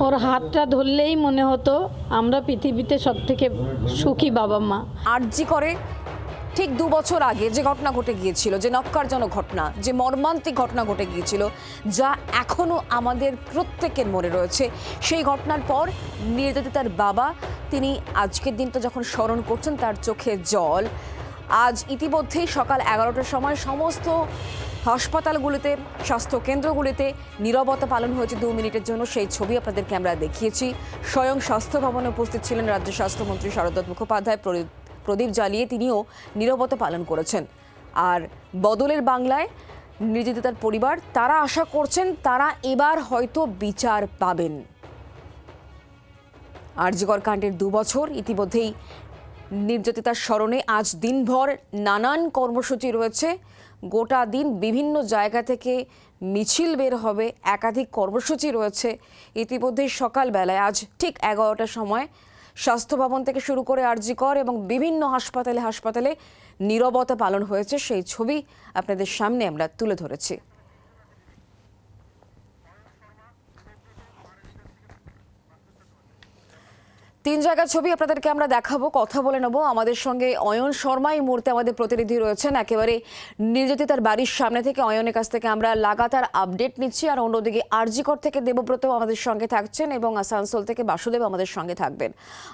ওর হাতটা ধরলেই মনে হতো আমরা পৃথিবীতে সবথেকে সুখী বাবা মা। আরজি করে ঠিক 2 বছর আগে যে ঘটনা ঘটে গিয়েছিল, যে নক্কারজনক ঘটনা, যে মর্মান্তিক ঘটনা ঘটে গিয়েছিল, যা এখনো আমাদের প্রত্যেকের মনে রয়েছে, সেই ঘটনার পর নির্যাতিতার বাবা তিনি আজকের দিনটা যখন স্মরণ করছেন তার চোখে জল। আজ ইতিমধ্যেই সকাল 11টার সময় সমস্ত হাসপাতালগুলিতে, স্বাস্থ্য কেন্দ্রগুলিতে নীরবতা পালন হয়েছে 2 মিনিটের জন্য। সেই ছবি আপনাদেরকে আমরা দেখিয়েছি। স্বয়ং স্বাস্থ্য ভবনে উপস্থিত ছিলেন রাজ্য স্বাস্থ্যমন্ত্রী শারদত্ত মুখোপাধ্যায়। প্রদীপ জ্বালিয়ে তিনিও নীরবতা পালন করেছেন। আর বদলের বাংলায় নির্যাতিতার পরিবার তারা আশা করছেন তারা এবার হয়তো বিচার পাবেন। আরজিকর কাণ্ডের 2 বছর ইতিমধ্যেই নির্যাতিতার স্মরণে আজ দিনভর নানান কর্মসূচি রয়েছে। গোটা দিন বিভিন্ন জায়গা থেকে মিছিল বের হবে, একাধিক কর্মসূচি রয়েছে। ইতিমধ্যেই সকালবেলায় আজ ঠিক 11টার সময় স্বাস্থ্য ভবন থেকে শুরু করে আরজিকর এবং বিভিন্ন হাসপাতালে নীরবতা পালন হয়েছে। সেই ছবি আপনাদের সামনে আমরা তুলে ধরেছি। তিন জায়গার ছবি আপনাদেরকে আমরা দেখাবো, কথা বলে নেব। আমাদের সঙ্গে অয়ন শর্মা এই মুহূর্তে আমাদের প্রতিনিধি রয়েছেন একেবারে নির্যাতিতার বাড়ির সামনে থেকে। অয়নের কাছ থেকে আমরা লাগাতার আপডেট নিচ্ছি। আর অন্যদিকে আরজিকর থেকে দেবব্রত আমাদের সঙ্গে থাকছেন এবং আসানসোল থেকে বাসুদেব আমাদের সঙ্গে থাকবেন।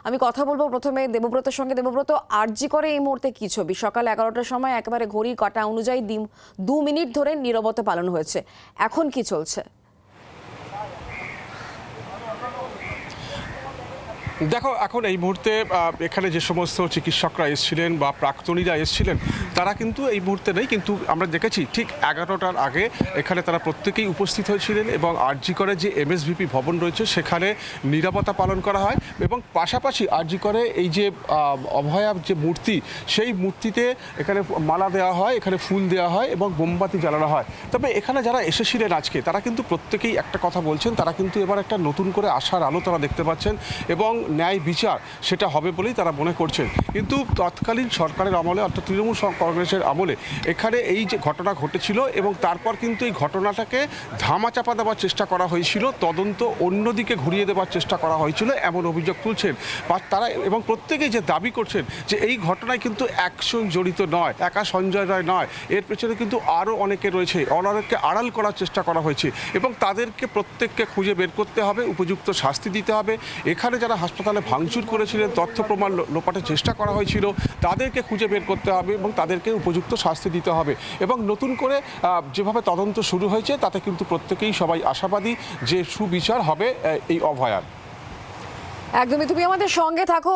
আমি কথা বলবো প্রথমে দেবব্রতের সঙ্গে। দেবব্রত, আরজিকরে এই মুহূর্তে কি ছবি? সকাল 11টার সময় একেবারে ঘড়ির কাঁটা অনুযায়ী 2 মিনিট ধরে নীরবতা পালন হয়েছে, এখন কি চলছে? দেখো, এখন এই মুহূর্তে এখানে যে সমস্ত চিকিৎসকরা এসেছিলেন বা প্রাক্তনীরা এসেছিলেন তারা কিন্তু এই মুহূর্তে নেই, কিন্তু আমরা দেখেছি ঠিক 11টার আগে এখানে তারা প্রত্যেকেই উপস্থিত হয়েছিলেন এবং আরজিকরে যে এমএসভিপি ভবন রয়েছে সেখানে নীরবতা পালন করা হয় এবং পাশাপাশি আরজিকরে এই যে অভয়ার যে মূর্তি, সেই মূর্তিতে এখানে মালা দেওয়া হয়, এখানে ফুল দেওয়া হয় এবং মোমবাতি জ্বালানো হয়। তবে এখানে যারা এসেছিলেন আজকে তারা কিন্তু প্রত্যেকেই একটা কথা বলছেন, তারা কিন্তু এবার একটা নতুন করে আশার আলো তারা দেখতে পাচ্ছেন এবং ন্যায় বিচার সেটা হবে বলেই তারা মনে করছেন। কিন্তু তৎকালীন সরকারের আমলে, অর্থাৎ তৃণমূল কংগ্রেসের আমলে এখানে এই যে ঘটনা ঘটেছিল এবং তারপর কিন্তু এই ঘটনাটাকে ধামাচাপা দেওয়ার চেষ্টা করা হয়েছিল, তদন্ত অন্যদিকে ঘুরিয়ে দেওয়ার চেষ্টা করা হয়েছিল, এমন অভিযোগ তুলছেন তারা এবং প্রত্যেকেই যে দাবি করছেন যে এই ঘটনায় কিন্তু একজন জড়িত নয়, একা সঞ্জয় রায় নয়, এর পেছনে কিন্তু আরও অনেকে রয়েছে, অনেককে আড়াল করার চেষ্টা করা হয়েছে এবং তাদেরকে প্রত্যেককে খুঁজে বের করতে হবে, উপযুক্ত শাস্তি দিতে হবে। এখানে যারা হাসপাতালে ভাঙচুর করেছিলেন, তথ্য প্রমাণ লোপাটের চেষ্টা করা হয়েছিল, তাদেরকে খুঁজে বের করতে হবে এবং তাদেরকে উপযুক্ত শাস্তি দিতে হবে। এবং নতুন করে যেভাবে তদন্ত শুরু হয়েছে তাতে কিন্তু প্রত্যেকেই সবাই আশাবাদী যে সুবিচার হবে এই অভয়ার। একদমই, তুমি আমাদের সঙ্গে থাকো,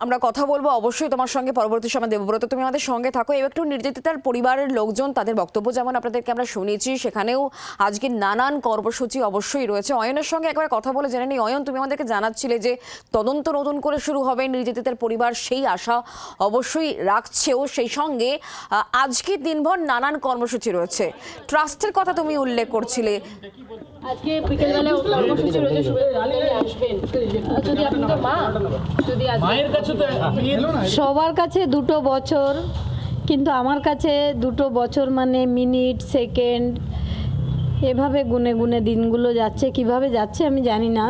আমরা কথা বলবো অবশ্যই তোমার সঙ্গে পরবর্তী সময়। দেবব্রত, তুমি আমাদের সঙ্গে থাকো। এবার একটু নির্যাতিতার পরিবারের লোকজন তাদের বক্তব্য যেমন আপনাদেরকে আমরা শুনিয়েছি, সেখানেও আজকে নানান কর্মসূচি অবশ্যই রয়েছে। অয়নের সঙ্গে একবার কথা বলে জেনে নিই। অয়ন, তুমি আমাদেরকে জানাচ্ছিলে যে তদন্ত নতুন করে শুরু হবে, নির্যাতিতার পরিবার সেই আশা অবশ্যই রাখছেও, সেই সঙ্গে আজকের দিনভর নানান কর্মসূচি রয়েছে। ট্রাস্টের কথা তুমি উল্লেখ করছিলে, আজকে বিকেলবেলা কর্মসূচি রয়েছে, আসবেন। যদি আপনি তো মা, যদি মায়ের কাছে তো সবার কাছে 2 বছর, কিন্তু আমার কাছে 2 বছর মানে মিনিট, সেকেন্ড, এভাবে গুনে গুনে দিনগুলো যাচ্ছে। কিভাবে যাচ্ছে আমি জানি না,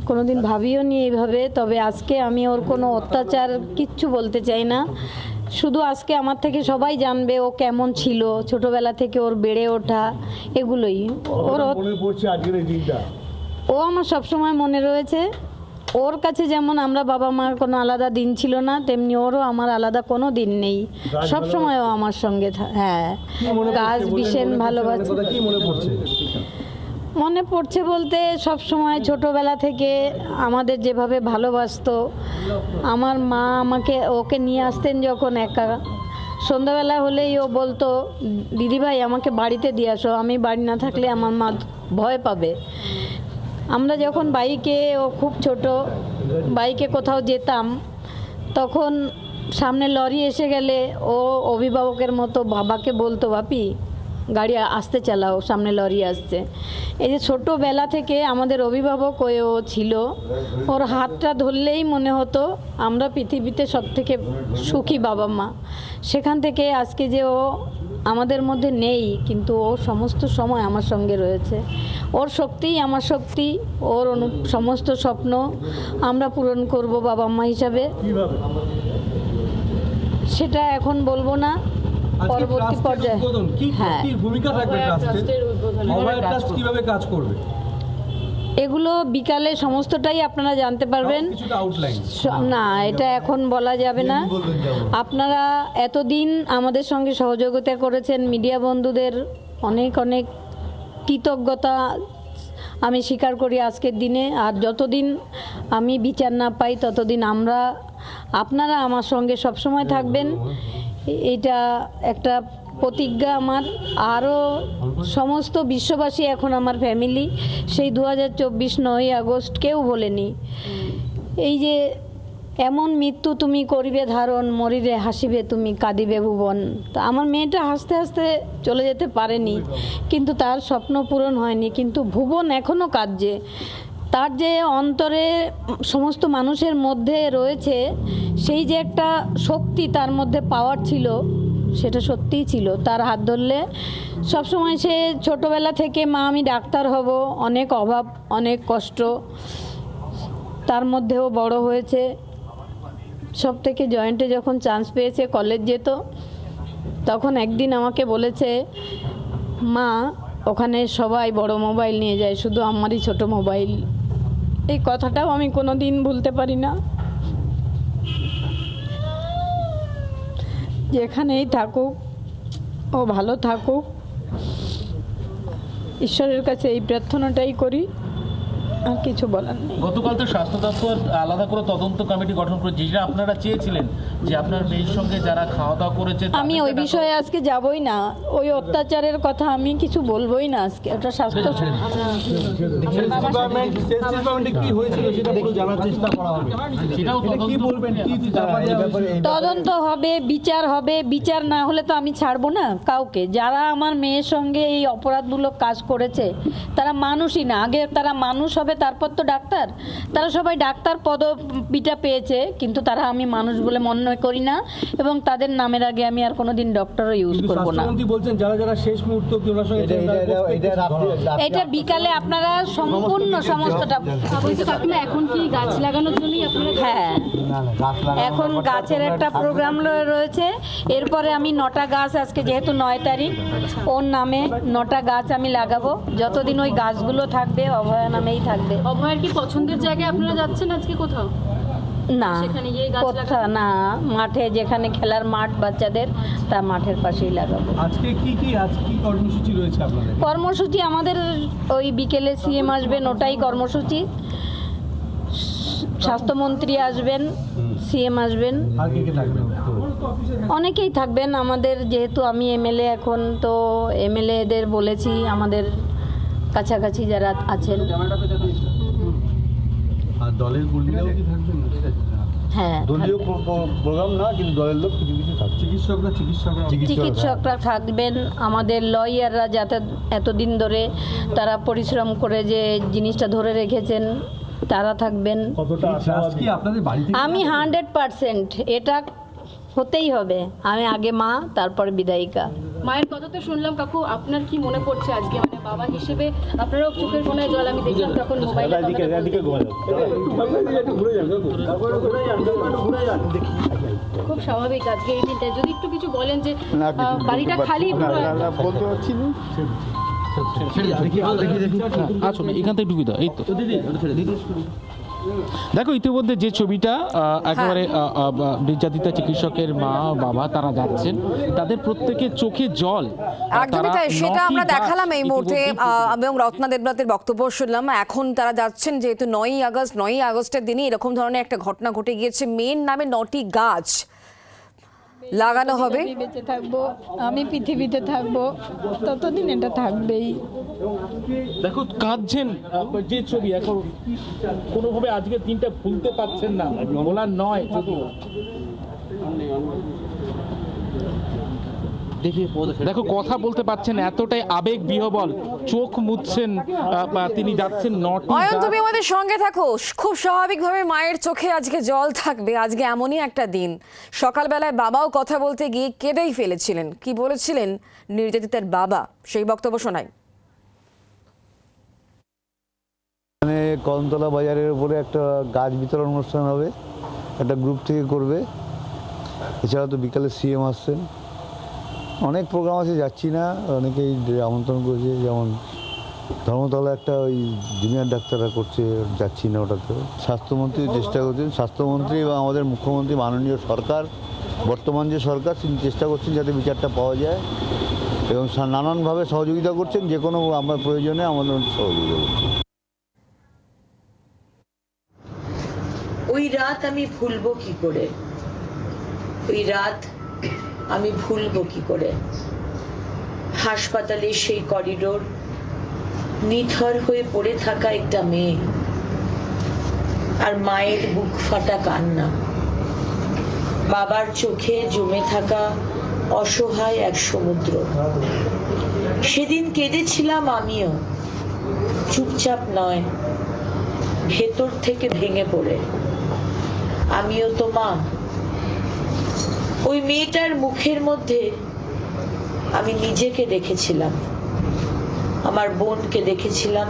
কোনোদিন ভাবিও নি এইভাবে। তবে আজকে আমি ওর কোনো অত্যাচার কিচ্ছু বলতে চাই না, শুধু আজকে আমার থেকে সবাই জানবে ও কেমন ছিল ছোটবেলা থেকে, ওর বেড়ে ওঠা, এগুলোই। ও আমার সবসময় মনে রয়েছে। ওর কাছে যেমন আমরা বাবা মার কোনো আলাদা দিন ছিল না, তেমনি ওরও আমার আলাদা কোনো দিন নেই, সবসময় ও আমার সঙ্গে। হ্যাঁ, কাজ ভীষণ ভালোবাসে। মনে পড়ছে বলতে সব সময় ছোটবেলা থেকে আমাদের যেভাবে ভালোবাসতো, আমার মা ওকে নিয়ে আসতেন যখন একা, সন্ধ্যাবেলা হলেই ও বলতো দিদিভাই আমাকে বাড়িতে দিয়ে আসো, আমি বাড়ি না থাকলে আমার মা ভয় পাবে। আমরা যখন বাইকে, ও খুব ছোট, বাইকে কোথাও যেতাম, তখন সামনে লরি এসে গেলে ও অভিভাবকের মতো বাবাকে বলতো, বাপি গাড়ি আসতে চালাও, সামনে লরি আসছে। এই যে ছোটোবেলা থেকে আমাদের অভিভাবক ও ছিল, ওর হাতটা ধরলেই মনে হতো আমরা পৃথিবীতে সবথেকে সুখী বাবা মা। সেখান থেকে আজকে যে ও আমাদের মধ্যে নেই, কিন্তু ও সমস্ত সময় আমার সঙ্গে রয়েছে। ওর শক্তিই আমার শক্তি, ওর সমস্ত স্বপ্ন আমরা পূরণ করব বাবা মা হিসাবে। সেটা এখন বলবো না, পরবর্তী পর্যায়ে। হ্যাঁ, ভূমিকা থাকবে ট্রাস্ট কিভাবে কাজ করবে এগুলো বিকালে সমস্তটাই আপনারা জানতে পারবেন। কিছুটা আউটলাইন না, এটা এখন বলা যাবে না। আপনারা এতদিন আমাদের সঙ্গে সহযোগিতা করেছেন, মিডিয়া বন্ধুদের অনেক অনেক কৃতজ্ঞতা আমি স্বীকার করি আজকের দিনে। আর যতদিন আমি বিচার না পাই ততদিন আপনারা আমার সঙ্গে সবসময় থাকবেন, এটা একটা প্রতিজ্ঞা আমার। আরও সমস্ত বিশ্ববাসী এখন আমার ফ্যামিলি, সেই 2024 9ই আগস্ট কেউ বলেনি এই যে এমন মৃত্যু তুমি করিবে ধারণ, মরিরে হাসিবে তুমি কাঁদিবে ভুবন। তা আমার মেয়েটা হাসতে হাসতে চলে যেতে পারেনি, কিন্তু তার স্বপ্ন পূরণ হয়নি, কিন্তু ভুবন এখনও কাঁদছে। তার যে অন্তরে সমস্ত মানুষের মধ্যে রয়েছে সেই যে একটা শক্তি তার মধ্যে পাওয়ার ছিল, সেটা সত্যিই ছিল। তার হাত ধরলে সবসময় সে ছোটোবেলা থেকে মা আমি ডাক্তার হব, অনেক অভাব অনেক কষ্ট তার মধ্যেও বড় হয়েছে। সব থেকে জয়েন্টে যখন চান্স পেয়েছে, কলেজ যেত, তখন একদিন আমাকে বলেছে, মা ওখানে সবাই বড় মোবাইল নিয়ে যায়, শুধু আমারই ছোট মোবাইল। এই কথাটাও আমি কোনো দিন ভুলতে পারি না। যেখানেই থাকুক ও ভালো থাকুক, ঈশ্বরের কাছে এই প্রার্থনাটাই করি, আর কিছু বলার নেই। গতকাল তো স্বাস্থ্য দপ্তর আলাদা করে তদন্ত কমিটি গঠন করেছে, যেটা আপনারা চেয়েছিলেন যে আপনার মেয়ের সঙ্গে যারা খাওয়া দাওয়া করেছে। আমি ওই বিষয়ে আজকে যাবই না, ওই অত্যাচারের কথা আমি কিছু বলবোই না আজকে। ওটা স্বাস্থ্য কি হয়েছিল সেটা পুরো জানার চেষ্টা করা হবে। সেটাও কি বলবেন, কি তদন্ত হবে, বিচার হবে। বিচার না হলে তো আমি ছাড়বো না কাউকে। যারা আমার মেয়ের সঙ্গে এই অপরাধমূলক কাজ করেছে তারা মানুষই না, আগে তারা মানুষ হবে তারপর তো ডাক্তার। তারা সবাই ডাক্তার পদবিটা পেয়েছে, কিন্তু তারা আমি মানুষ বলে মনে করি না, এবং তাদের নামের আগে আমি আর কোনোদিন ডক্টরও ইউজ করব না। স্বাস্থ্যমন্ত্রী বলছেন যারা যারা শেষ মুহূর্ত ওনার সঙ্গে এটা বিকালে আপনারা সম্পূর্ণ সমস্তটা। এখন কি গাছ লাগানোর জন্যই আপনারা? হ্যাঁ, এখন গাছের একটা প্রোগ্রাম রয়েছে। এরপরে আমি 9টা গাছ, আজকে যেহেতু 9 তারিখ, ওর নামে 9টা গাছ আমি লাগাবো। যতদিন ওই গাছগুলো থাকবে অভয়া নামেই থাকবে। অভয়ের কি পছন্দের জায়গায় আপনারা যাচ্ছেন আজকে কোথাও? না, সেখানে গিয়ে গাছ কোথাও না, মাঠে যেখানে খেলার মাঠ বাচ্চাদের, তা মাঠের পাশেই লাগাবো। আজকে কি কর্মসূচি রয়েছে আপনাদের? কর্মসূচি আমাদের ওই বিকেলে সিএম আসবেন, ওটাই কর্মসূচি। স্বাস্থ্যমন্ত্রী আসবেন, সিএম আসবেন, আর কে থাকবেন? অনেকেই থাকবেন আমাদের। যেহেতু আমি এমএলএ এখন, তো এমএলএদের বলেছি আমাদের কাছাকাছি যারা আছেন। আর দলের কর্মীরাও কি থাকবেন? হ্যাঁ, দলীয় প্রোগ্রাম না, কিন্তু দলের লোক কিছু কিছু থাকবে। চিকিৎসকরা থাকবেন, আমাদের লয়াররা যাতে এতদিন ধরে তারা পরিশ্রম করে যে জিনিসটা ধরে রেখেছেন তারা থাকবেন। আমি 100%, এটা হতেই হবে। আমি আগে মা, তারপরে বিধায়িকা। মায়ের কথা তো শুনলাম কাকু, আপনার কি মনে পড়ছে আজকে, মানে বাবা হিসেবে আপনারও চোখের কোনায় জল? আমি দেখলাম তখন মোবাইলে খুব স্বাভাবিক আজকে এই দিনটা। যদি একটু কিছু বলেন যে বাড়িটা খালি বলতে পারছি না। আচ্ছা, এখান থেকে ঢুকি দাও। এই তো দেখো, ইতিমধ্যে যে ছবিটা একেবারে নির্যাতিতা চিকিৎসকের মা বাবা তারা যাচ্ছেন, তাদের প্রত্যেকের চোখে জল। একদমই তাই, সেটা আমরা দেখালাম এই মুহূর্তে, এবং রত্না দেবনাথের বক্তব্য শুনলাম। এখন তারা যাচ্ছেন, যেহেতু 9ই আগস্টের দিনই এরকম ধরনের একটা ঘটনা ঘটে গিয়েছে। মেয়ের নামে 9টি গাছ লাগানো হবে। আমি বেঁচে থাকবো, আমি পৃথিবীতে থাকবো, ততদিন এটা থাকবেই। দেখো কাঁদছেন, যে ছবি এখন কোনোভাবে আজকে দিনটা ভুলতে পারছেন না, বলার নয়। দেখি দেখো কথা বলতে পারছেন, এতটাই আবেগ বিহবল, চোখ মুছছেন, বা তিনি যাচ্ছেন নটি অয়ন, তুমি আমাদের সঙ্গে থাকো। খুব স্বাভাবিকভাবে মায়ের চোখে আজকে জল থাকবে। আজকে এমনই একটা দিন, সকালবেলায় বাবাও কথা বলতে গিয়ে কেঁদেই ফেলেছিলেন। কি বলেছিলেন নির্যাতিতার বাবা, সেই বক্তব্য শোনাই। মানে কদমতলা বাজারের উপরে একটা গাছ বিতরণ অনুষ্ঠান হবে, একটা গ্রুপ থেকে করবে। এছাড়া তো বিকালে সিএম আসছেন, অনেক প্রোগ্রাম আছে, যাচ্ছি না। অনেকেই আমন্ত্রণ করছে, যেমন ধর্মতলা একটা ওই জুনিয়র ডাক্তাররা করছে, যাচ্ছি না ওটাতে। স্বাস্থ্যমন্ত্রী চেষ্টা করছেন, স্বাস্থ্যমন্ত্রী এবং আমাদের মুখ্যমন্ত্রী মাননীয় সরকার, বর্তমান যে সরকার, তিনি চেষ্টা করছেন যাতে বিচারটা পাওয়া যায় এবং নানানভাবে সহযোগিতা করছেন। যে কোনো আমার প্রয়োজনে আমাদের সহযোগিতা করছেন। ওই রাত আমি ভুলবো কি করে, ওই রাত আমি ভুলবো কি করে। হাসপাতালের সেই করিডোর, নিথর হয়ে পড়ে থাকা একটা মেয়ে আর মায়ের বুক ফাটা কান্না, বাবার চোখে জমে থাকা অসহায় এক সমুদ্র। সেদিন কেঁদেছিলাম আমিও, চুপচাপ নয়, ভেতর থেকে ভেঙে পড়ে। আমিও তো মা। ওই মেয়েটার মুখের মধ্যে আমি নিজেকে দেখেছিলাম, আমার বোনকে দেখেছিলাম,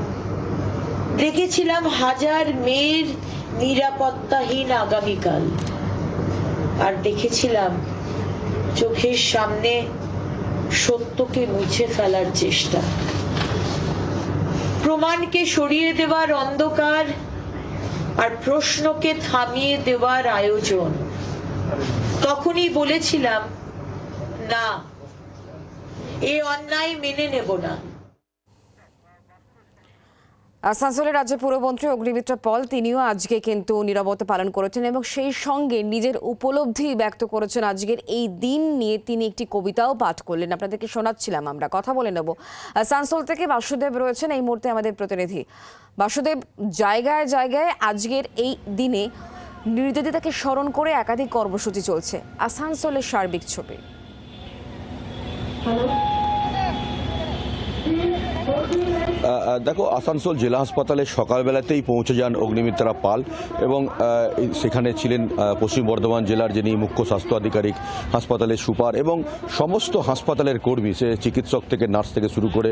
দেখেছিলাম হাজার মেয়ের নিরাপত্তাহীন আগামীকাল, আর দেখেছিলাম চোখের সামনে সত্যকে মুছে ফেলার চেষ্টা, প্রমাণকে সরিয়ে দেওয়ার অন্ধকার আর প্রশ্নকে থামিয়ে দেওয়ার আয়োজন। তখনই বলেছিলাম, না, এ অন্যায় মেনে নেব না। আসানসোলের রাজ্য পুরমন্ত্রী অগ্নিমিত্রা পল, তিনিও আজকে কিন্তু নীরবতা পালন করেছেন এবং সেই সঙ্গে নিজের উপলব্ধি ব্যক্ত করেছেন। আজকের এই দিন নিয়ে তিনি একটি কবিতাও পাঠ করলেন, আপনাদেরকে শোনাচ্ছিলাম। আমরা কথা বলে নেব। আসানসোল থেকে বাসুদেব রয়েছেন এই মুহূর্তে আমাদের প্রতিনিধি। বাসুদেব, জায়গায় জায়গায় আজকের এই দিনে নির্যাতিতাকে স্মরণ করে একাধিক কর্মসূচি চলছে। আসানসোলের সার্বিক ছবি। দেখো, আসানসোল জেলা হাসপাতালে সকালবেলাতেই পৌঁছে যান অগ্নিমিত্রা পাল এবং সেখানে ছিলেন পশ্চিম বর্ধমান জেলার যিনি মুখ্য স্বাস্থ্য আধিকারিক, হাসপাতালের সুপার এবং সমস্ত হাসপাতালের কর্মী, সে চিকিৎসক থেকে নার্স থেকে শুরু করে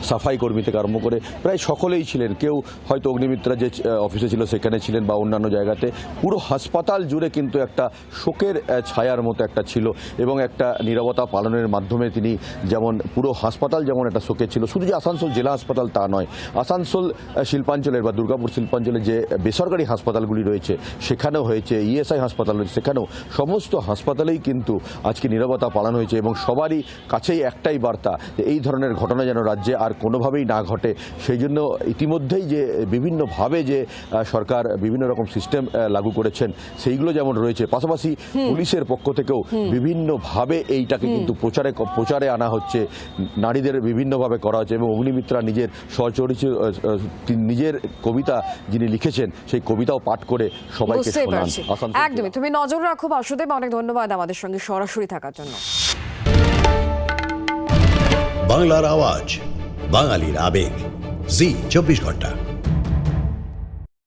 সাফাই কর্মী থেকে আরম্ভ করে প্রায় সকলেই ছিলেন। কেউ হয়তো অগ্নিমিত্রা যে অফিসে ছিল সেখানে ছিলেন বা অন্যান্য জায়গাতে। পুরো হাসপাতাল জুড়ে কিন্তু একটা শোকের ছায়ার মতো একটা ছিল এবং একটা নীরবতা পালনের মাধ্যমে তিনি যেমন পুরো হাসপাতাল যেমন একটা শোকে ছিল। শুধু যে আসানসোল জেলা হাসপাতাল তা নয়, আসানসোল শিল্পাঞ্চলের বা দুর্গাপুর শিল্পাঞ্চলের যে বেসরকারি হাসপাতালগুলি রয়েছে সেখানেও হয়েছে, ইএসআই হাসপাতাল রয়েছে সেখানেও, সমস্ত হাসপাতালেই কিন্তু আজকে নীরবতা পালন হয়েছে এবং সবারই কাছেই একটাই বার্তা যে এই ধরনের ঘটনা যেন রাজ্যে আর কোনোভাবেই না ঘটে। সেই জন্য ইতিমধ্যেই যে বিভিন্নভাবে যে সরকার বিভিন্ন রকম সিস্টেম লাগু করেছেন সেইগুলো যেমন রয়েছে, পাশাপাশি পুলিশের পক্ষ থেকেও বিভিন্নভাবে এইটাকে কিন্তু প্রচারে আনা হচ্ছে, নারীদের বিভিন্নভাবে করা হচ্ছে এবং অগ্নিমিত্রা নিজের সচরিত নিজের কবিতা যিনি লিখেছেন সেই কবিতাও পাঠ করে সবাইকে শোনান। একদমই, তুমি নজর রাখো বাসুদেব, অনেক ধন্যবাদ আমাদের সঙ্গে সরাসরি থাকার জন্য। বাংলার আওয়াজ, বাঙালির আবেগ, জি 24 ঘন্টা।